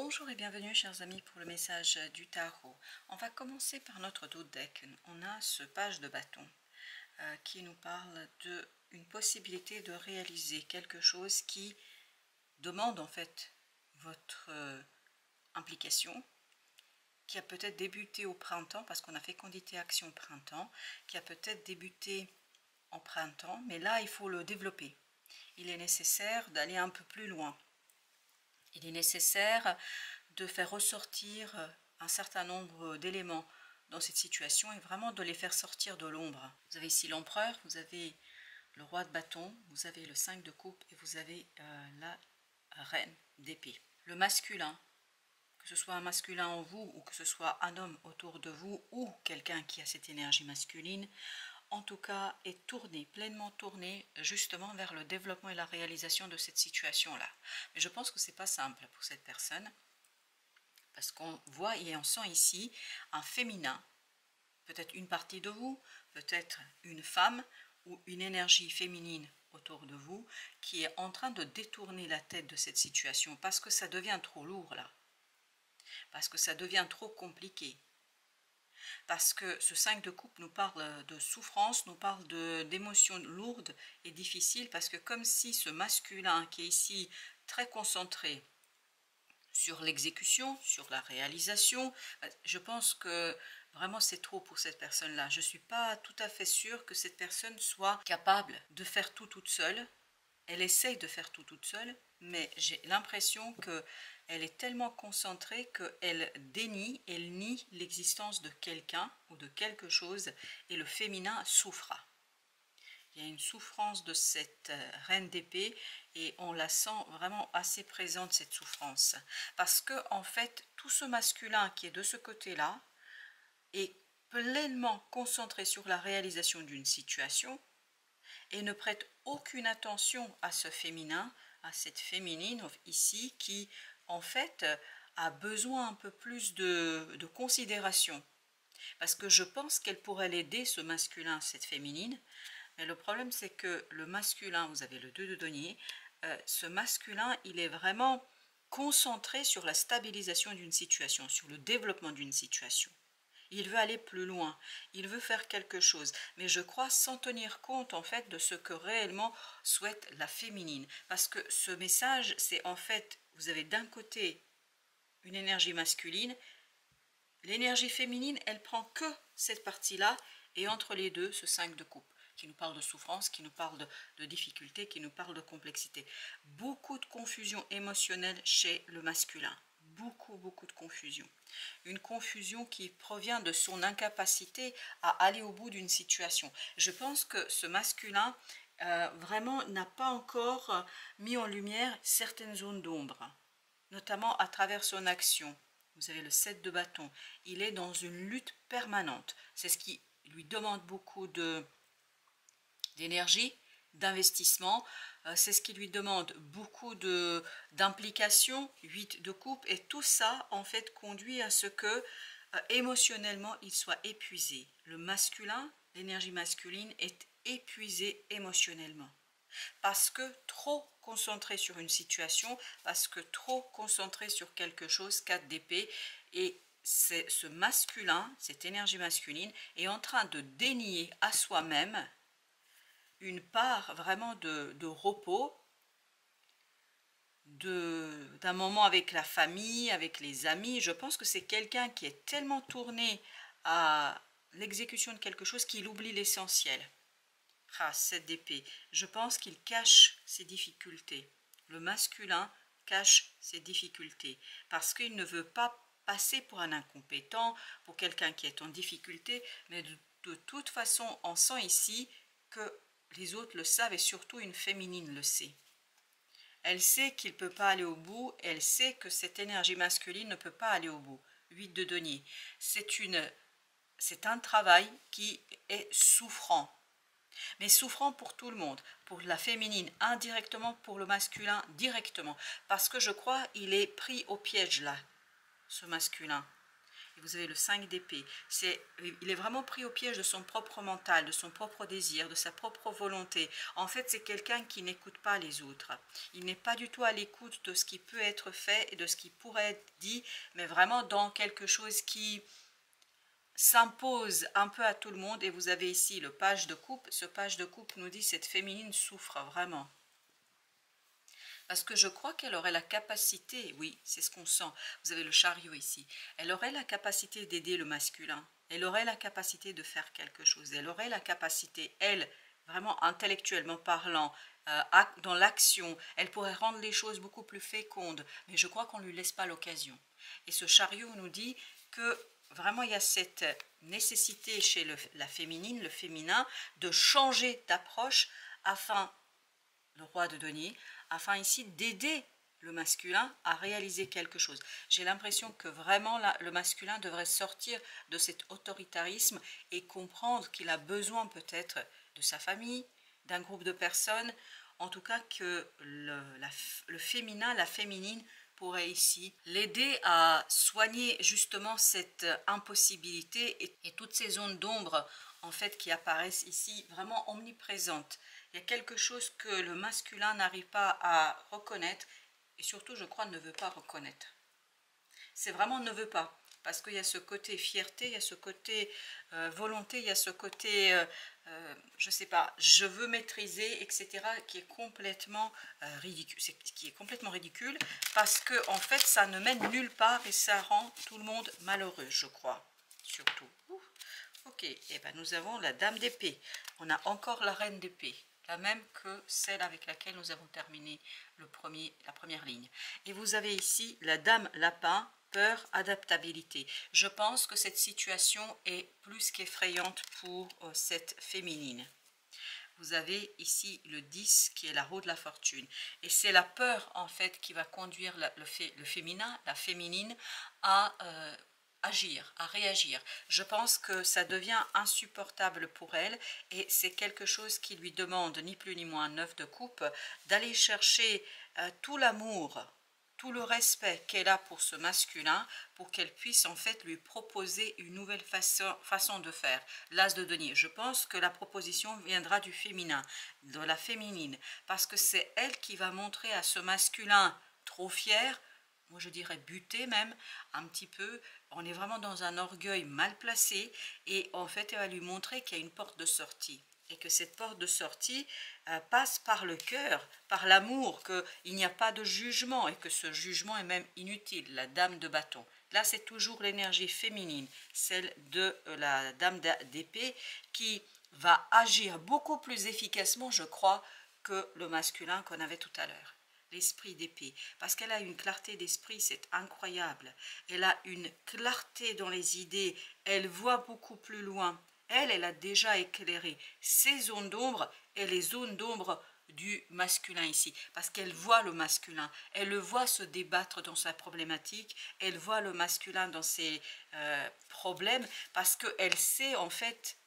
Bonjour et bienvenue chers amis pour le message du tarot. On va commencer par notre dos deck. On a ce page de bâton qui nous parle d'une possibilité de réaliser quelque chose qui demande en fait votre implication, qui a peut-être débuté au printemps parce qu'on a fait fécondité action printemps, qui a peut-être débuté en printemps, mais là il faut le développer. Il est nécessaire d'aller un peu plus loin. Il est nécessaire de faire ressortir un certain nombre d'éléments dans cette situation et vraiment de les faire sortir de l'ombre. Vous avez ici l'empereur, vous avez le roi de bâton, vous avez le 5 de coupe et vous avez la reine d'épée. Le masculin, que ce soit un masculin en vous ou que ce soit un homme autour de vous ou quelqu'un qui a cette énergie masculine, en tout cas est tourné, pleinement tourné justement vers le développement et la réalisation de cette situation-là. Mais je pense que ce n'est pas simple pour cette personne parce qu'on voit et on sent ici un féminin, peut-être une partie de vous, peut-être une femme ou une énergie féminine autour de vous qui est en train de détourner la tête de cette situation parce que ça devient trop lourd là, parce que ça devient trop compliqué. Parce que ce 5 de coupe nous parle de souffrance, nous parle d'émotions lourdes et difficiles, parce que comme si ce masculin qui est ici très concentré sur l'exécution, sur la réalisation, je pense que vraiment c'est trop pour cette personne-là. Je ne suis pas tout à fait sûre que cette personne soit capable de faire tout toute seule. Elle essaye de faire tout toute seule, mais j'ai l'impression qu'elle est tellement concentrée qu'elle dénie, elle nie l'existence de quelqu'un ou de quelque chose et le féminin souffra. Il y a une souffrance de cette reine d'épée et on la sent vraiment assez présente cette souffrance. Parce que en fait, tout ce masculin qui est de ce côté-là est pleinement concentré sur la réalisation d'une situation et ne prête aucune attention à ce féminin, à cette féminine ici qui en fait a besoin un peu plus de considération. Parce que je pense qu'elle pourrait l'aider, ce masculin, cette féminine, mais le problème c'est que le masculin, vous avez le 2 de denier, ce masculin il est vraiment concentré sur la stabilisation d'une situation, sur le développement d'une situation. Il veut aller plus loin, il veut faire quelque chose, mais je crois sans tenir compte en fait de ce que réellement souhaite la féminine. Parce que ce message, c'est en fait, vous avez d'un côté une énergie masculine, l'énergie féminine, elle prend que cette partie-là, et entre les deux, ce 5 de coupe, qui nous parle de souffrance, qui nous parle de difficulté, qui nous parle de complexité. Beaucoup de confusion émotionnelle chez le masculin. Beaucoup de confusion. Une confusion qui provient de son incapacité à aller au bout d'une situation. Je pense que ce masculin vraiment n'a pas encore mis en lumière certaines zones d'ombre, notamment à travers son action. Vous avez le 7 de bâton. Il est dans une lutte permanente. C'est ce qui lui demande beaucoup d'énergie, d'investissement, c'est ce qui lui demande beaucoup d'implication, 8 de coupe, et tout ça en fait conduit à ce que émotionnellement il soit épuisé. Le masculin, l'énergie masculine est épuisée émotionnellement parce que trop concentré sur une situation, parce que trop concentré sur quelque chose, 4 d'épée, et ce masculin, cette énergie masculine est en train de dénier à soi-même une part vraiment de repos, d'un moment avec la famille, avec les amis. Je pense que c'est quelqu'un qui est tellement tourné à l'exécution de quelque chose qu'il oublie l'essentiel. Ah, 7 d'épée. Je pense qu'il cache ses difficultés. Le masculin cache ses difficultés parce qu'il ne veut pas passer pour un incompétent, pour quelqu'un qui est en difficulté, mais de toute façon, on sent ici que les autres le savent et surtout une féminine le sait. Elle sait qu'il ne peut pas aller au bout, elle sait que cette énergie masculine ne peut pas aller au bout. 8 de denier. C'est un travail qui est souffrant. Mais souffrant pour tout le monde, pour la féminine indirectement, pour le masculin directement. Parce que je crois qu'il est pris au piège là, ce masculin. Et vous avez le 5 d'épée. Il est vraiment pris au piège de son propre mental, de son propre désir, de sa propre volonté. En fait, c'est quelqu'un qui n'écoute pas les autres. Il n'est pas du tout à l'écoute de ce qui peut être fait et de ce qui pourrait être dit, mais vraiment dans quelque chose qui s'impose un peu à tout le monde. Et vous avez ici le page de coupe. Ce page de coupe nous dit cette féminine souffre vraiment. Parce que je crois qu'elle aurait la capacité, oui, c'est ce qu'on sent, vous avez le chariot ici, elle aurait la capacité d'aider le masculin, elle aurait la capacité de faire quelque chose, elle aurait la capacité, elle, vraiment intellectuellement parlant, dans l'action, elle pourrait rendre les choses beaucoup plus fécondes, mais je crois qu'on ne lui laisse pas l'occasion. Et ce chariot nous dit que vraiment il y a cette nécessité chez la féminine, le féminin, de changer d'approche afin, le roi de denier, afin ici d'aider le masculin à réaliser quelque chose. J'ai l'impression que vraiment le masculin devrait sortir de cet autoritarisme et comprendre qu'il a besoin peut-être de sa famille, d'un groupe de personnes, en tout cas que le féminin, la féminine pourrait ici l'aider à soigner justement cette impossibilité et toutes ces zones d'ombre en fait qui apparaissent ici vraiment omniprésentes. Il y a quelque chose que le masculin n'arrive pas à reconnaître et surtout je crois ne veut pas reconnaître. C'est vraiment ne veut pas parce qu'il y a ce côté fierté, il y a ce côté volonté, il y a ce côté je sais pas, je veux maîtriser, etc. qui est complètement ridicule, qui est complètement ridicule parce que en fait ça ne mène nulle part et ça rend tout le monde malheureux, je crois, surtout. Ok, et ben nous avons la dame d'épée, on a encore la reine d'épée, la même que celle avec laquelle nous avons terminé la première ligne. Et vous avez ici la dame lapin, peur, adaptabilité. Je pense que cette situation est plus qu'effrayante pour cette féminine. Vous avez ici le 10 qui est la roue de la fortune. Et c'est la peur en fait qui va conduire le féminin, la féminine à agir, à réagir. Je pense que ça devient insupportable pour elle et c'est quelque chose qui lui demande ni plus ni moins 9 de coupe d'aller chercher tout l'amour, tout le respect qu'elle a pour ce masculin pour qu'elle puisse en fait lui proposer une nouvelle façon de faire. L'as de denier, je pense que la proposition viendra du féminin, de la féminine, parce que c'est elle qui va montrer à ce masculin trop fier, moi je dirais buté même, un petit peu, on est vraiment dans un orgueil mal placé et en fait elle va lui montrer qu'il y a une porte de sortie et que cette porte de sortie passe par le cœur, par l'amour, qu'il n'y a pas de jugement et que ce jugement est même inutile, la dame de bâton. Là c'est toujours l'énergie féminine, celle de la dame d'épée qui va agir beaucoup plus efficacement je crois que le masculin qu'on avait tout à l'heure. L'esprit d'épée, parce qu'elle a une clarté d'esprit, c'est incroyable. Elle a une clarté dans les idées, elle voit beaucoup plus loin. Elle a déjà éclairé ses zones d'ombre et les zones d'ombre du masculin ici, parce qu'elle voit le masculin, elle le voit se débattre dans sa problématique, elle voit le masculin dans ses problèmes, parce qu'elle sait en fait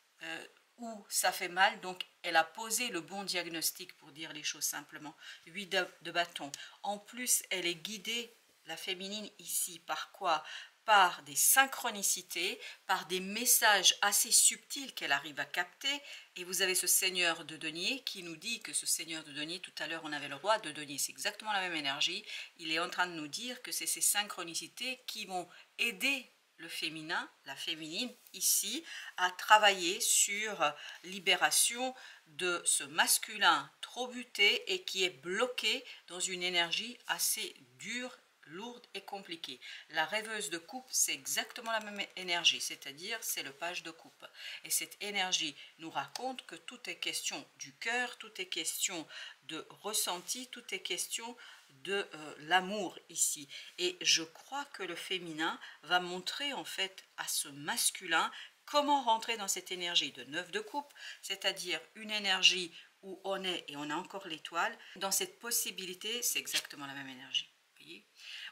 où ça fait mal, donc elle a posé le bon diagnostic pour dire les choses simplement. 8 de bâton. En plus, elle est guidée, la féminine ici, par quoi? Par des synchronicités, par des messages assez subtils qu'elle arrive à capter. Et vous avez ce seigneur de denier qui nous dit que ce seigneur de denier, tout à l'heure on avait le roi de denier, c'est exactement la même énergie. Il est en train de nous dire que c'est ces synchronicités qui vont aider le féminin, la féminine, ici, à travailler sur libération de ce masculin trop buté et qui est bloqué dans une énergie assez dure, lourde et compliquée. La rêveuse de coupe, c'est exactement la même énergie, c'est-à-dire c'est le page de coupe. Et cette énergie nous raconte que tout est question du cœur, tout est question de ressenti, tout est question de l'amour ici. Et je crois que le féminin va montrer en fait à ce masculin comment rentrer dans cette énergie de 9 de coupe, c'est-à-dire une énergie où on est, et on a encore l'étoile, dans cette possibilité, c'est exactement la même énergie, vous voyez,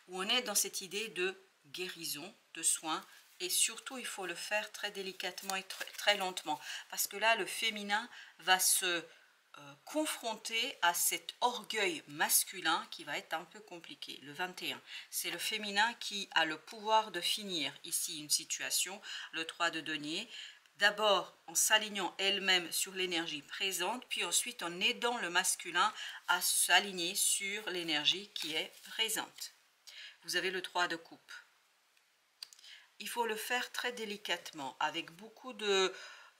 où on est dans cette idée de guérison, de soins, et surtout il faut le faire très délicatement et très lentement, parce que là le féminin va se confronté à cet orgueil masculin qui va être un peu compliqué. Le 21, c'est le féminin qui a le pouvoir de finir ici une situation, le 3 de denier, d'abord en s'alignant elle-même sur l'énergie présente, puis ensuite en aidant le masculin à s'aligner sur l'énergie qui est présente. Vous avez le 3 de coupe. Il faut le faire très délicatement, avec beaucoup de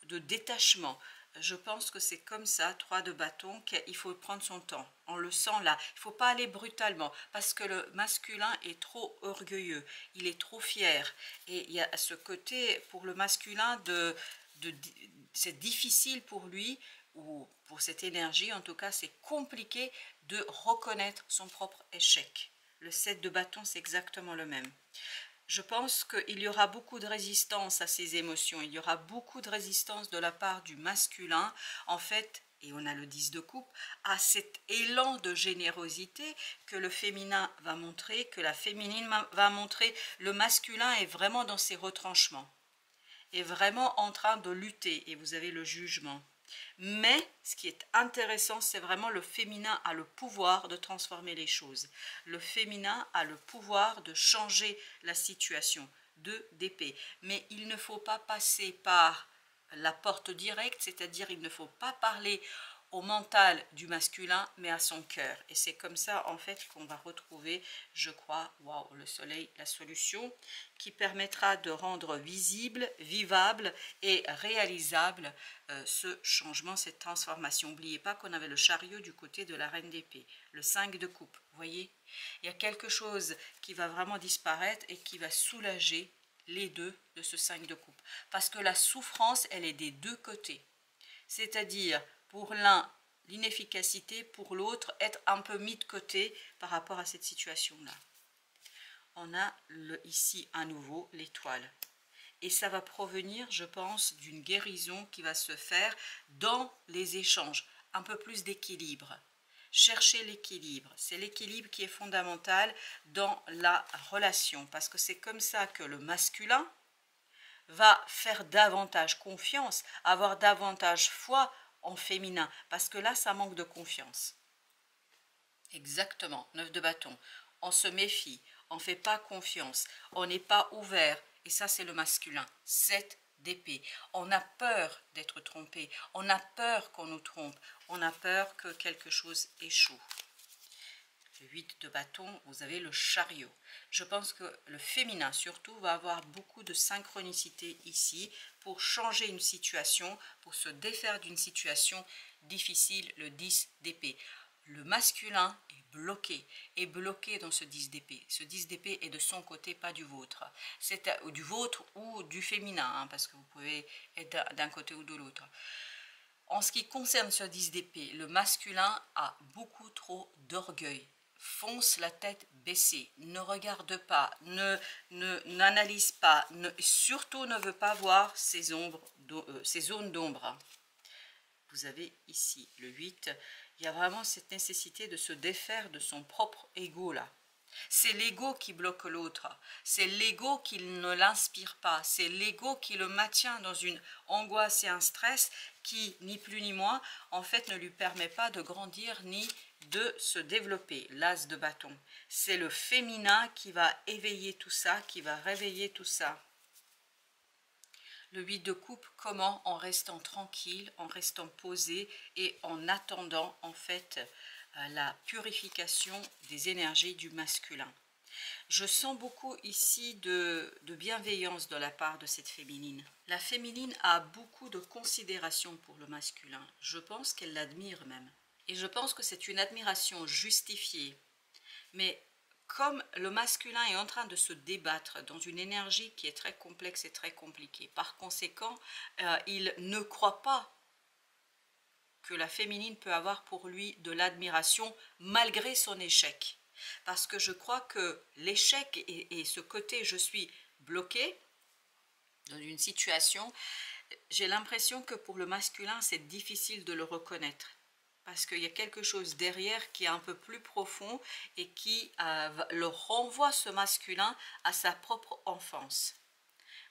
détachement. Je pense que c'est comme ça, 3 de bâton, qu'il faut prendre son temps. On le sent là. Il ne faut pas aller brutalement, parce que le masculin est trop orgueilleux, il est trop fier. Et il y a ce côté, pour le masculin, c'est difficile pour lui, ou pour cette énergie, en tout cas, c'est compliqué de reconnaître son propre échec. Le 7 de bâton, c'est exactement le même. Je pense qu'il y aura beaucoup de résistance à ces émotions, il y aura beaucoup de résistance de la part du masculin, en fait, et on a le 10 de coupe, à cet élan de générosité que le féminin va montrer, que la féminine va montrer. Le masculin est vraiment dans ses retranchements, est vraiment en train de lutter, et vous avez le jugement. Mais ce qui est intéressant, c'est vraiment le féminin a le pouvoir de transformer les choses. Le féminin a le pouvoir de changer la situation. 2 d'épée. Mais il ne faut pas passer par la porte directe, c'est-à-dire il ne faut pas parler au mental du masculin, mais à son cœur. Et c'est comme ça, en fait, qu'on va retrouver, je crois, waouh, le soleil, la solution, qui permettra de rendre visible, vivable et réalisable ce changement, cette transformation. N'oubliez pas qu'on avait le chariot du côté de la reine d'épée, le 5 de coupe, vous voyez. Il y a quelque chose qui va vraiment disparaître et qui va soulager les deux de ce 5 de coupe. Parce que la souffrance, elle est des deux côtés. C'est-à-dire, pour l'un, l'inefficacité, pour l'autre, être un peu mis de côté par rapport à cette situation-là. On a ici à nouveau l'étoile. Et ça va provenir, je pense, d'une guérison qui va se faire dans les échanges, un peu plus d'équilibre. Chercher l'équilibre, c'est l'équilibre qui est fondamental dans la relation, parce que c'est comme ça que le masculin va faire davantage confiance, avoir davantage foi en féminin, parce que là, ça manque de confiance. Exactement, 9 de bâton. On se méfie, on ne fait pas confiance, on n'est pas ouvert, et ça, c'est le masculin. 7 d'épée. On a peur d'être trompé, on a peur qu'on nous trompe, on a peur que quelque chose échoue. Le 8 de bâton, vous avez le chariot. Je pense que le féminin surtout va avoir beaucoup de synchronicité ici pour changer une situation, pour se défaire d'une situation difficile, le 10 d'épée. Le masculin est bloqué dans ce 10 d'épée. Ce 10 d'épée est de son côté, pas du vôtre. C'est du vôtre ou du féminin, hein, parce que vous pouvez être d'un côté ou de l'autre. En ce qui concerne ce 10 d'épée, le masculin a beaucoup trop d'orgueil. Fonce la tête baissée, ne regarde pas, n'analyse pas, surtout ne veut pas voir ces zones d'ombre. Vous avez ici le 8, il y a vraiment cette nécessité de se défaire de son propre ego là. C'est l'ego qui bloque l'autre, c'est l'ego qui ne l'inspire pas, c'est l'ego qui le maintient dans une angoisse et un stress qui, ni plus ni moins, en fait ne lui permet pas de grandir ni de se développer. L'as de bâton, c'est le féminin qui va éveiller tout ça, qui va réveiller tout ça. Le 8 de coupe, comment? En restant tranquille, en restant posé et en attendant en fait la purification des énergies du masculin. Je sens beaucoup ici de bienveillance de la part de cette féminine. La féminine a beaucoup de considération pour le masculin. Je pense qu'elle l'admire même. Et je pense que c'est une admiration justifiée. Mais comme le masculin est en train de se débattre dans une énergie qui est très complexe et très compliquée, par conséquent, il ne croit pas que la féminine peut avoir pour lui de l'admiration malgré son échec. Parce que je crois que l'échec et ce côté je suis bloqué dans une situation, j'ai l'impression que pour le masculin c'est difficile de le reconnaître. Parce qu'il y a quelque chose derrière qui est un peu plus profond et qui le renvoie ce masculin à sa propre enfance.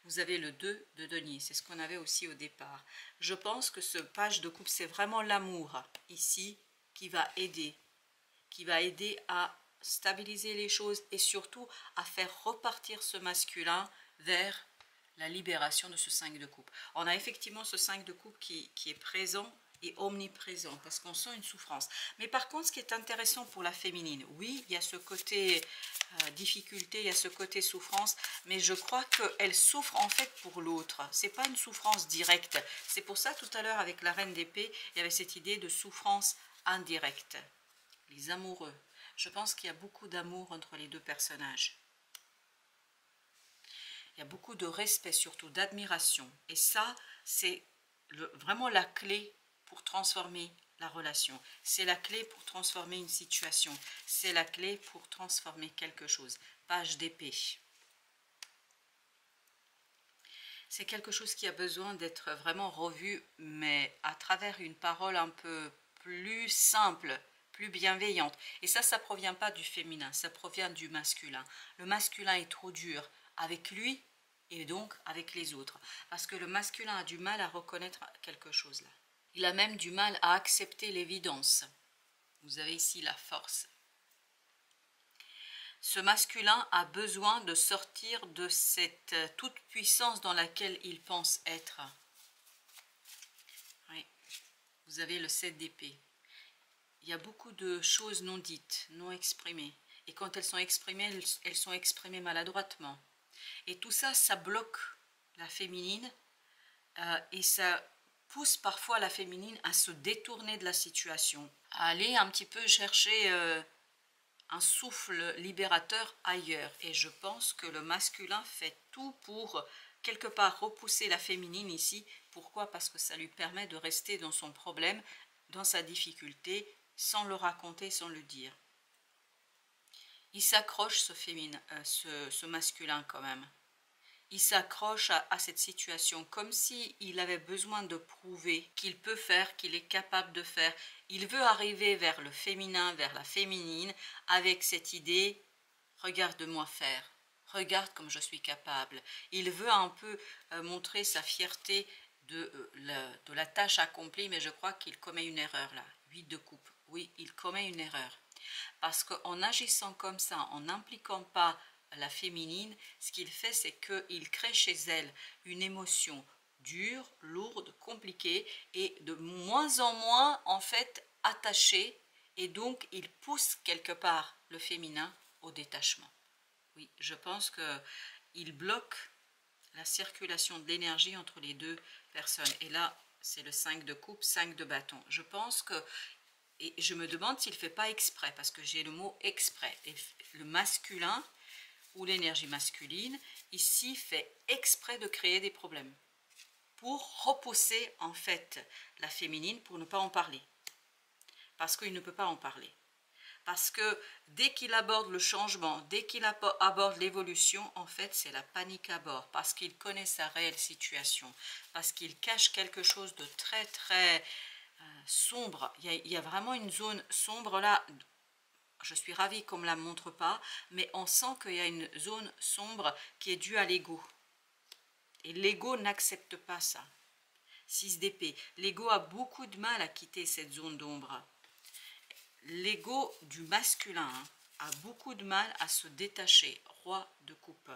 vous avez le 2 de denier, c'est ce qu'on avait aussi au départ. Je pense que ce page de coupe, c'est vraiment l'amour ici qui va aider à stabiliser les choses et surtout à faire repartir ce masculin vers la libération de ce 5 de coupe. On a effectivement ce 5 de coupe qui est présent et omniprésent parce qu'on sent une souffrance. Mais par contre, ce qui est intéressant pour la féminine, oui, il y a ce côté difficulté, il y a ce côté souffrance, mais je crois qu'elle souffre en fait pour l'autre. C'est pas une souffrance directe. C'est pour ça tout à l'heure avec la reine d'épée, il y avait cette idée de souffrance indirecte. Les amoureux. Je pense qu'il y a beaucoup d'amour entre les deux personnages. Il y a beaucoup de respect, surtout d'admiration. Et ça, c'est vraiment la clé pour transformer la relation. C'est la clé pour transformer une situation. C'est la clé pour transformer quelque chose. Page d'épée. C'est quelque chose qui a besoin d'être vraiment revu, mais à travers une parole un peu plus simple, plus bienveillante. Et ça provient pas du féminin, ça provient du masculin. Le masculin est trop dur avec lui et donc avec les autres. Parce que le masculin a du mal à reconnaître quelque chose là. Il a même du mal à accepter l'évidence. Vous avez ici la force. Ce masculin a besoin de sortir de cette toute-puissance dans laquelle il pense être. Oui. Vous avez le 7 d'épée. Il y a beaucoup de choses non dites, non exprimées. Et quand elles sont exprimées, elles sont exprimées maladroitement. Et tout ça, ça bloque la féminine et ça pousse parfois la féminine à se détourner de la situation, à aller un petit peu chercher un souffle libérateur ailleurs. Et je pense que le masculin fait tout pour quelque part repousser la féminine ici. Pourquoi? Parce que ça lui permet de rester dans son problème, dans sa difficulté, sans le raconter, sans le dire. Il s'accroche ce masculin quand même. Il s'accroche à cette situation comme s'il avait besoin de prouver qu'il peut faire, qu'il est capable de faire. Il veut arriver vers le féminin, vers la féminine, avec cette idée « regarde-moi faire, regarde comme je suis capable ». Il veut un peu montrer sa fierté de la tâche accomplie, mais je crois qu'il commet une erreur là. 8 de coupe, oui, il commet une erreur. Parce qu'en agissant comme ça, en n'impliquant pas la féminine, ce qu'il fait, c'est qu'il crée chez elle une émotion dure, lourde, compliquée et de moins en moins en fait attachée, et donc il pousse quelque part le féminin au détachement. Oui, je pense qu'il bloque la circulation de l'énergie entre les deux personnes. Et là, c'est le 5 de coupe, 5 de bâton. Je pense que, et je me demande s'il ne fait pas exprès, parce que j'ai le mot exprès. Et le masculin ou l'énergie masculine, ici, fait exprès de créer des problèmes pour repousser en fait la féminine, pour ne pas en parler. Parce qu'il ne peut pas en parler. Parce que dès qu'il aborde le changement, dès qu'il aborde l'évolution, en fait, c'est la panique à bord. Parce qu'il connaît sa réelle situation. Parce qu'il cache quelque chose de très, très sombre. Il y a vraiment une zone sombre là. Je suis ravie qu'on ne me la montre pas, mais on sent qu'il y a une zone sombre qui est due à l'ego. Et l'ego n'accepte pas ça. 6 d'épée. L'ego a beaucoup de mal à quitter cette zone d'ombre. L'ego du masculin a beaucoup de mal à se détacher. Roi de coupe.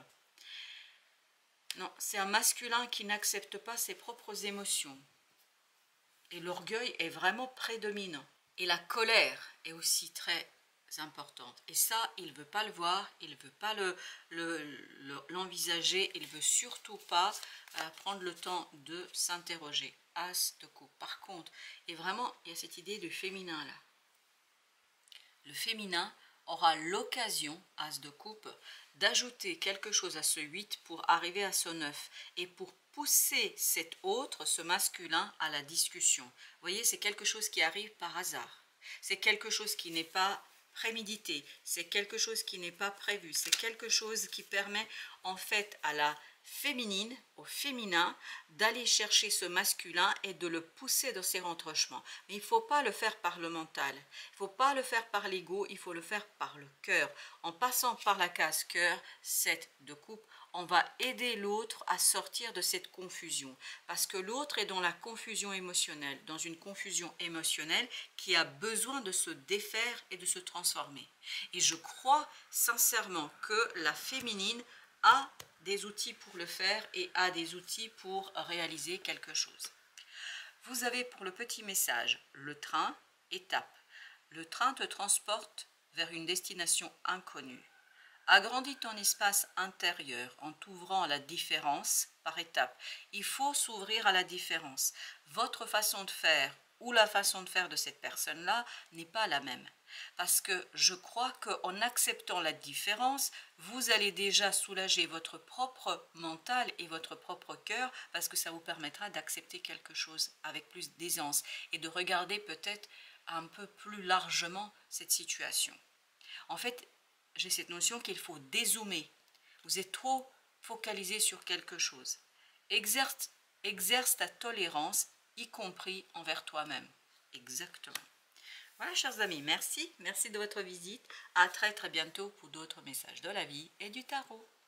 Non, c'est un masculin qui n'accepte pas ses propres émotions. Et l'orgueil est vraiment prédominant. Et la colère est aussi très importante. Et ça, il ne veut pas le voir, il ne veut pas l'envisager, il ne veut surtout pas prendre le temps de s'interroger. As de coupe. Par contre, et vraiment, il y a cette idée du féminin là. Le féminin aura l'occasion, As de coupe, d'ajouter quelque chose à ce 8 pour arriver à ce 9 et pour pousser cet autre, ce masculin, à la discussion. Vous voyez, c'est quelque chose qui arrive par hasard. C'est quelque chose qui n'est pas prémédité, c'est quelque chose qui n'est pas prévu, c'est quelque chose qui permet en fait à la féminine, au féminin, d'aller chercher ce masculin et de le pousser dans ses retranchements. Mais il ne faut pas le faire par le mental, il ne faut pas le faire par l'ego, il faut le faire par le cœur. En passant par la case cœur, 7 de coupe, on va aider l'autre à sortir de cette confusion. Parce que l'autre est dans la confusion émotionnelle, dans une confusion émotionnelle qui a besoin de se défaire et de se transformer. Et je crois sincèrement que la féminine a des outils pour le faire et a des outils pour réaliser quelque chose. Vous avez pour le petit message le train, étape. Le train te transporte vers une destination inconnue. Agrandis ton espace intérieur en t'ouvrant à la différence par étapes. Il faut s'ouvrir à la différence. Votre façon de faire ou la façon de faire de cette personne-là n'est pas la même. Parce que je crois qu'en acceptant la différence, vous allez déjà soulager votre propre mental et votre propre cœur parce que ça vous permettra d'accepter quelque chose avec plus d'aisance et de regarder peut-être un peu plus largement cette situation. En fait, j'ai cette notion qu'il faut dézoomer. Vous êtes trop focalisé sur quelque chose. Exerce ta tolérance, y compris envers toi-même. Exactement. Voilà, chers amis, merci de votre visite. À très bientôt pour d'autres messages de la vie et du tarot.